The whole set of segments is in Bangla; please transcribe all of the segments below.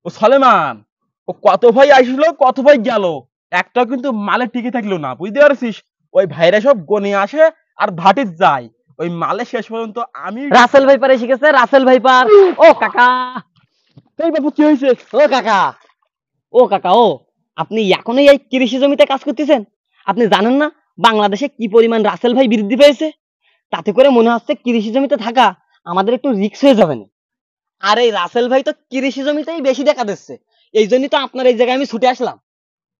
ও সলেমান, ও কত ভাই আসলো কত ভাই গেল, একটা কিন্তু মালে টিকে থাকলো না, বুঝতে পারছিস? ওই ভাইরা সব গনে আসে আর ভাটির যায়, ওই মালে শেষ পর্যন্ত আমি রাসেল ভাইপার এসে গেছে, রাসেল ভাইপার। ও কাকা, এই বাবু কি হয়েছে? ও কাকা, ও কাকা, ও আপনি এখনই এই কৃষি জমিতে কাজ করতেছেন? আপনি জানেন না বাংলাদেশে কি পরিমাণ রাসেল ভাই বৃদ্ধি পেয়েছে? তাতে করে মনে হচ্ছে কৃষি জমিতে থাকা আমাদের একটু রিস্ক হয়ে যাবে না। আর এই রাসেল ভাই তো কৃষি জমিতেই বেশি দেখা দিচ্ছে, এই জন্যই তো আপনার এই জায়গায় আমি ছুটে আসলাম।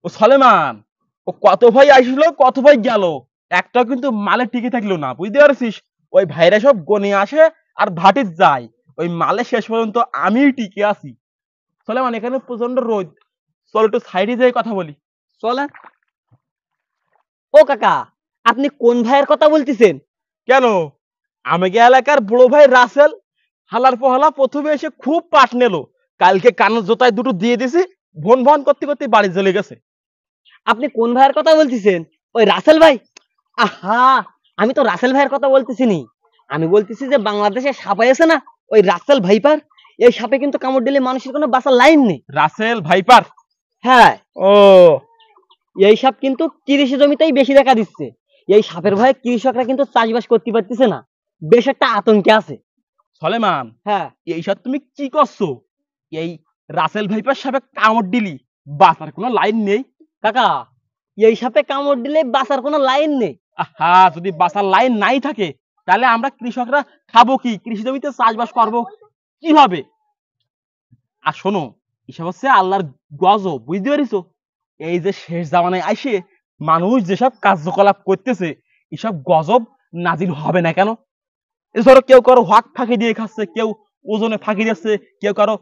ও সলেমান, ও কত ভাই আসলো কত ভাই গেল, একটা কিন্তু মালে টিকে থাকলো না, বুঝতে পারছিস? ওই ভাইরা সব গনে আসে আর ভাটির যায়, ওই মালে শেষ পর্যন্ত আমি টিকে আছি। সলেমান, এখানে প্রচন্ড রোদ, চল একটু সাইডে যাই কথা বলি। চলেন। ও কাকা, আপনি কোন ভাইয়ের কথা বলতেছেন? কেন? আমাকে এলাকার বড় ভাই রাসেল, হালার পহালা প্রথমে এসে খুব পাট নিল, কালকে কানের জোতায় দুটো দিয়ে দিছি, ভন ভন করতে করতে বাড়ি চলে গেছে। আপনি কোন ভাইয়ের কথা বলতেছেন? ওই রাসেল ভাই? আহা, আমি তো রাসেল ভাইয়ের কথা বলতেছি নি। আমি বলতেছি যে বাংলাদেশে সাপ আছে না, ওই রাসেল ভাইপার, এই সাপে কিন্তু কামড় দিলে মানুষের কোনো বাঁচার লাইন নেই। Russell viper? হ্যাঁ, ও, এই সাপ কিন্তু কৃষি জমিতেই বেশি দেখা দিচ্ছে। এই সাপের ভয়ে কৃষকরা কিন্তু চাষবাস করতে পারতেছে না, বেশ একটা আতঙ্কে আছে। সলেমান, হ্যাঁ এইসব তুমি কি করছো? এই রাসেল ভাইপার সাথে কামড় দিলি, বাঁচার কোনো লাইন নেই। কাকা, এই সাপে কামড় দিলে বাঁচার কোনো লাইন নেই। আহা, যদি বাঁচার লাইন নাই থাকে, তাহলে আমরা কৃষকরা খাবো কি, কৃষি জমিতে চাষবাস করবো কিভাবে? আর শোনো, এসব হচ্ছে আল্লাহর গজব, বুঝতে পারিস? এই যে শেষ জামানায় আইসে মানুষ যেসব কার্যকলাপ করতেছে, এসব গজব নাজিল হবে না কেন? এই ধরো কেউ কারো হক ফাঁকি দিয়ে খাচ্ছে, কেউ ওজনে ফাঁকি দিচ্ছে, কেউ কারো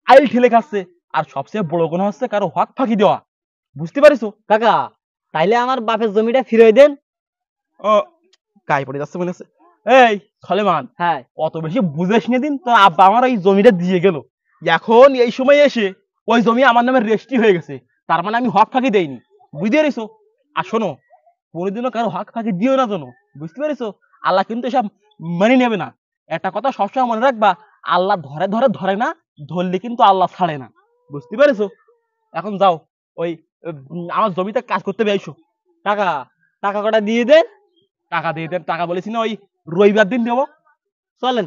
আইল ঠেলে খাচ্ছে, আর সবচেয়ে বড় গুণ হচ্ছে কারো হক ফাঁকি দেওয়া, বুঝতে পারিস? কাকা, তাইলে আমার বাপের জমিটা ফিরিয়ে দেন। ও, গায়ে পড়ে যাচ্ছে মনে হচ্ছে। এই সলেমান, হ্যাঁ, অত বেশি বুঝেস না, দিন তোর আব্বা আমার ওই জমিটা দিয়ে গেল, এখন এই সময় এসে ওই জমি আমার নামে রেজিস্ট্রি হয়ে গেছে, তার মানে আমি হক ফাঁকি দেইনি, বুঝতে পারিস? আর শোনো, কোনোদিনও কারো হক ফাঁকি দিও না যেন, বুঝতে পারিস? আল্লাহ কিন্তু এসব মেনে নেবে না। একটা কথা সবসময় মনে রাখবা, আল্লাহ ধরে ধরে ধরে না, ধরলে কিন্তু আল্লাহ ছাড়ে না, বুঝতে পারিস? এখন যাও, ওই আমার জমিতে কাজ করতে বেরিয়েছো। কাকা, টাকা কটা দিয়ে দেন। টাকা দিয়ে দেন, টাকা বলেছি না ওই রবিবার দিন দেবো। চলেন।